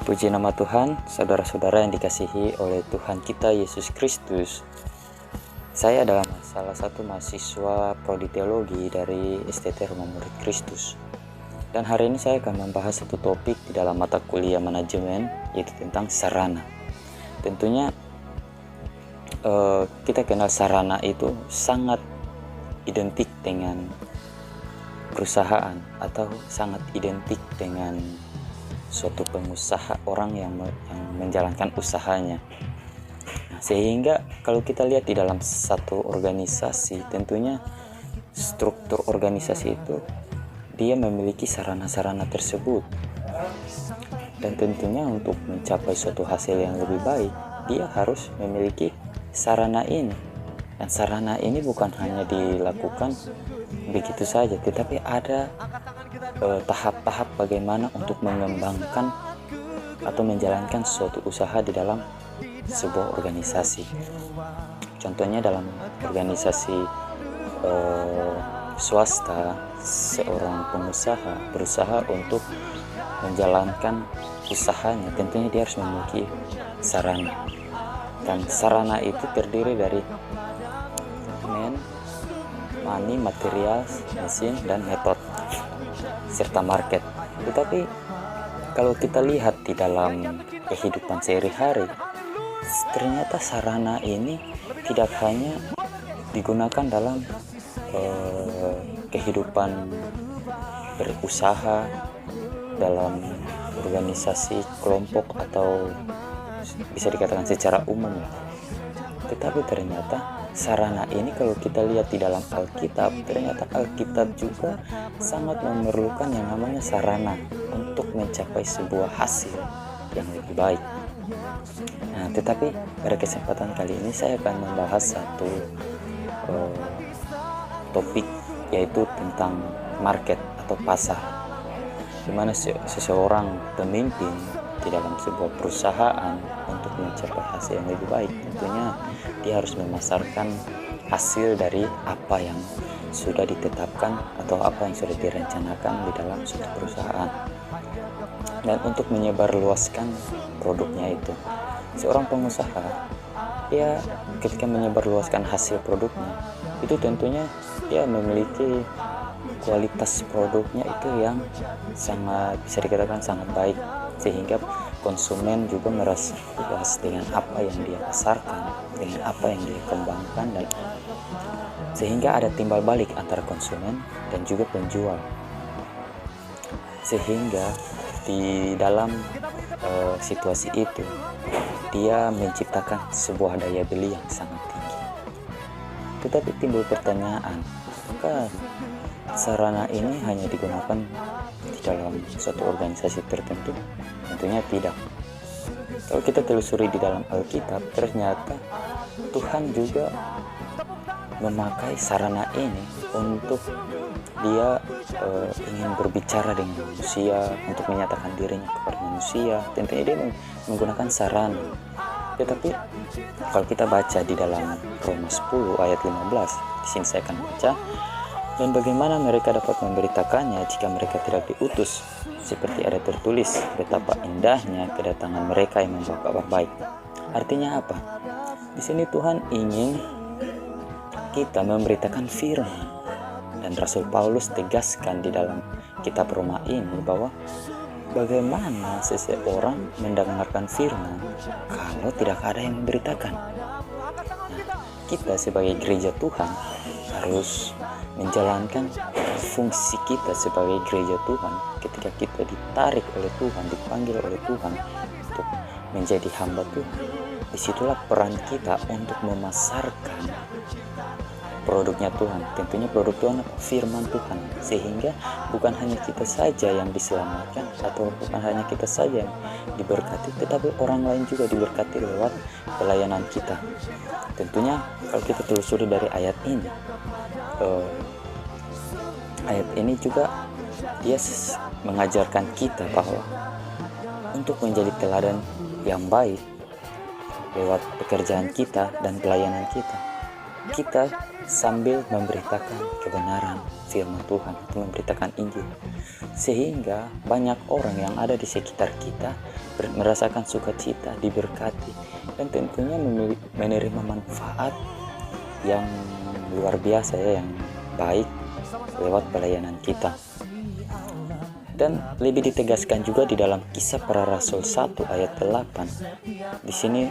Puji nama Tuhan, saudara-saudara yang dikasihi oleh Tuhan kita Yesus Kristus. Saya adalah salah satu mahasiswa prodi teologi dari STT Rumah Murid Kristus. Dan hari ini saya akan membahas satu topik di dalam mata kuliah manajemen, yaitu tentang sarana. Tentunya kita kenal sarana itu sangat identik dengan perusahaan atau sangat identik dengan suatu pengusaha, orang yang menjalankan usahanya. Nah, sehingga kalau kita lihat di dalam satu organisasi, tentunya struktur organisasi itu dia memiliki sarana-sarana tersebut. Dan tentunya untuk mencapai suatu hasil yang lebih baik, dia harus memiliki sarana ini. Dan sarana ini bukan hanya dilakukan begitu saja, tetapi ada tahap-tahap bagaimana untuk mengembangkan atau menjalankan suatu usaha di dalam sebuah organisasi. Contohnya dalam organisasi swasta, seorang pengusaha berusaha untuk menjalankan usahanya, tentunya dia harus memiliki sarana. Dan sarana itu terdiri dari money, material, mesin, dan metode serta market. Tetapi kalau kita lihat di dalam kehidupan sehari-hari, ternyata sarana ini tidak hanya digunakan dalam kehidupan berusaha, dalam organisasi kelompok, atau bisa dikatakan secara umum. Tetapi ternyata sarana ini kalau kita lihat di dalam Alkitab, ternyata Alkitab juga sangat memerlukan yang namanya sarana untuk mencapai sebuah hasil yang lebih baik. Nah, tetapi pada kesempatan kali ini saya akan membahas satu topik, yaitu tentang market atau pasar, di mana seseorang pemimpin di dalam sebuah perusahaan untuk mencapai hasil yang lebih baik, tentunya dia harus memasarkan hasil dari apa yang sudah ditetapkan atau apa yang sudah direncanakan di dalam suatu perusahaan, dan untuk menyebarluaskan produknya itu. Seorang pengusaha, ya, ketika menyebarluaskan hasil produknya itu tentunya dia memiliki kualitas produknya itu yang sangat, bisa dikatakan sangat baik, sehingga konsumen juga merasa puas dengan apa yang dia pasarkan, dengan apa yang dia kembangkan, dan sehingga ada timbal balik antara konsumen dan juga penjual, sehingga di dalam situasi itu dia menciptakan sebuah daya beli yang sangat tinggi. Tetapi timbul pertanyaan, apakah sarana ini hanya digunakan di dalam suatu organisasi tertentu? Tentunya tidak. Kalau kita telusuri di dalam Alkitab, ternyata Tuhan juga memakai sarana ini untuk dia ingin berbicara dengan manusia, untuk menyatakan dirinya kepada manusia. Tentunya dia menggunakan sarana. Tetapi kalau kita baca di dalam Roma 10 ayat 15, di sini saya akan baca, dan bagaimana mereka dapat memberitakannya jika mereka tidak diutus? Seperti ada tertulis, betapa indahnya kedatangan mereka yang membawa kabar baik. Artinya apa? Di sini Tuhan ingin kita memberitakan firman, dan Rasul Paulus tegaskan di dalam kitab Roma ini bahwa bagaimana seseorang mendengarkan firman kalau tidak ada yang memberitakan. Nah, kita sebagai gereja Tuhan harus menjalankan fungsi kita sebagai gereja Tuhan. Ketika kita ditarik oleh Tuhan, dipanggil oleh Tuhan untuk menjadi hamba Tuhan, disitulah peran kita untuk memasarkan produknya Tuhan. Tentunya produk Tuhan, firman Tuhan, sehingga bukan hanya kita saja yang diselamatkan atau bukan hanya kita saja yang diberkati, tetapi orang lain juga diberkati lewat pelayanan kita. Tentunya kalau kita telusuri dari ayat ini juga dia mengajarkan kita bahwa untuk menjadi teladan yang baik lewat pekerjaan kita dan pelayanan kita sambil memberitakan kebenaran firman Tuhan atau memberitakan Injil, sehingga banyak orang yang ada di sekitar kita merasakan sukacita, diberkati, dan tentunya menerima manfaat yang luar biasa ya, yang baik lewat pelayanan kita. Dan lebih ditegaskan juga di dalam Kisah Para Rasul 1 ayat 8. Di sini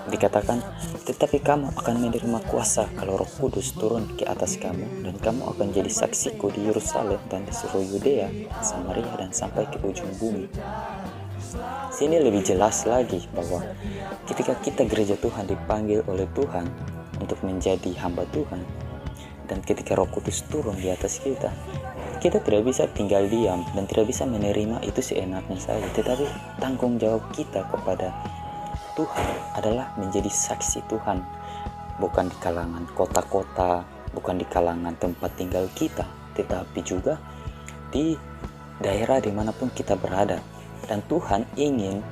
dikatakan, tetapi kamu akan menerima kuasa kalau Roh Kudus turun ke atas kamu, dan kamu akan jadi saksiku di Yerusalem dan di seluruh Yudea, Samaria, dan sampai ke ujung bumi. Sini lebih jelas lagi bahwa ketika kita gereja Tuhan dipanggil oleh Tuhan untuk menjadi hamba Tuhan, dan ketika Roh Kudus turun di atas kita, kita tidak bisa tinggal diam dan tidak bisa menerima itu seenaknya saja, tetapi tanggung jawab kita kepada Tuhan adalah menjadi saksi Tuhan, bukan di kalangan kota-kota, bukan di kalangan tempat tinggal kita, tetapi juga di daerah dimanapun kita berada. Dan Tuhan ingin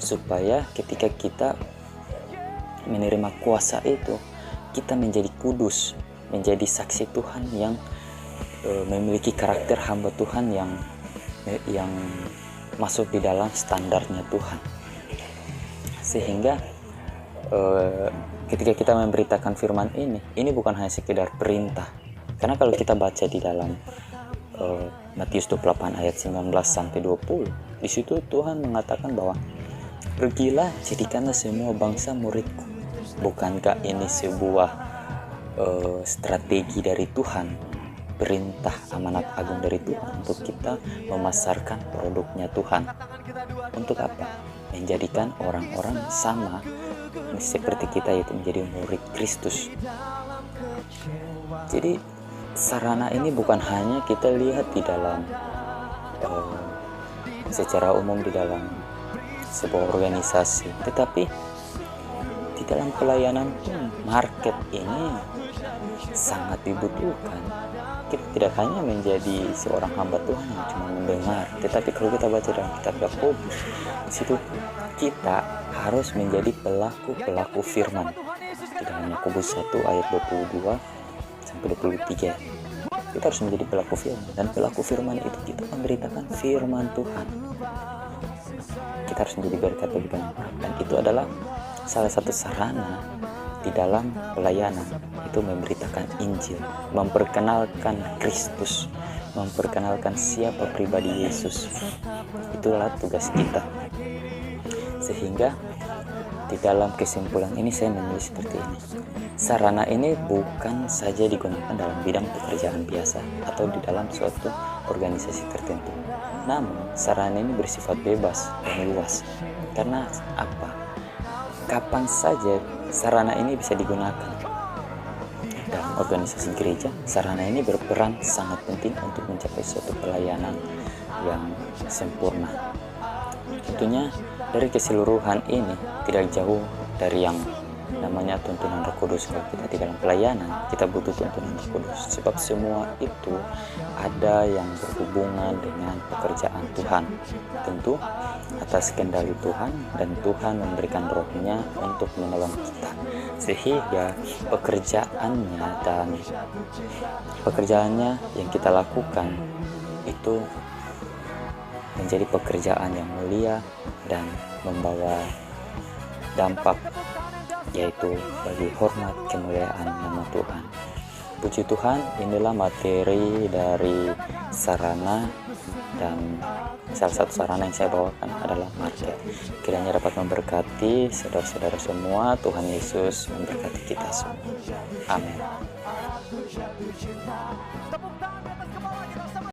supaya ketika kita menerima kuasa itu, kita menjadi kudus, menjadi saksi Tuhan yang memiliki karakter hamba Tuhan yang masuk di dalam standarnya Tuhan. Sehingga ketika kita memberitakan firman ini bukan hanya sekedar perintah. Karena kalau kita baca di dalam Matius 28 ayat 19 sampai 20, di situ Tuhan mengatakan bahwa pergilah, jadikanlah semua bangsa muridku. Bukankah ini sebuah strategi dari Tuhan, perintah amanat agung dari Tuhan untuk kita memasarkan produknya Tuhan? Untuk apa? Menjadikan orang-orang sama seperti kita, yaitu menjadi murid Kristus. Jadi sarana ini bukan hanya kita lihat di dalam secara umum di dalam sebuah organisasi, tetapi di dalam pelayanan pun market ini sangat dibutuhkan. Kita tidak hanya menjadi seorang hamba Tuhan yang cuma mendengar, tetapi kalau kita baca dalam kitab Yakobus, di situ kita harus menjadi pelaku firman. Di dalam Yakobus 1 ayat 22 sampai 23, kita harus menjadi pelaku firman, dan pelaku firman itu kita memberitakan firman Tuhan. Kita harus menjadi berkat bagi banyak orang, dan itu adalah salah satu sarana di dalam pelayanan, itu memberitakan Injil, memperkenalkan Kristus, memperkenalkan siapa pribadi Yesus. Itulah tugas kita. Sehingga di dalam kesimpulan ini saya menulis seperti ini. Sarana ini bukan saja digunakan dalam bidang pekerjaan biasa atau di dalam suatu organisasi tertentu. Namun sarana ini bersifat bebas dan luas. Karena apa? Kapan saja sarana ini bisa digunakan. Dalam organisasi gereja, sarana ini berperan sangat penting untuk mencapai suatu pelayanan yang sempurna. Tentunya dari keseluruhan ini tidak jauh dari yang namanya tuntunan Roh Kudus. Kalau kita di dalam pelayanan, kita butuh tuntunan Roh Kudus, sebab semua itu ada yang berhubungan dengan pekerjaan Tuhan, tentu atas kendali Tuhan, dan Tuhan memberikan Roh-Nya untuk menolong kita, sehingga pekerjaannya yang kita lakukan itu menjadi pekerjaan yang mulia dan membawa dampak, yaitu bagi hormat kemuliaan nama Tuhan. Puji Tuhan, inilah materi dari sarana, dan salah satu sarana yang saya bawakan adalah market. Kiranya dapat memberkati saudara-saudara semua. Tuhan Yesus memberkati kita semua. Amin.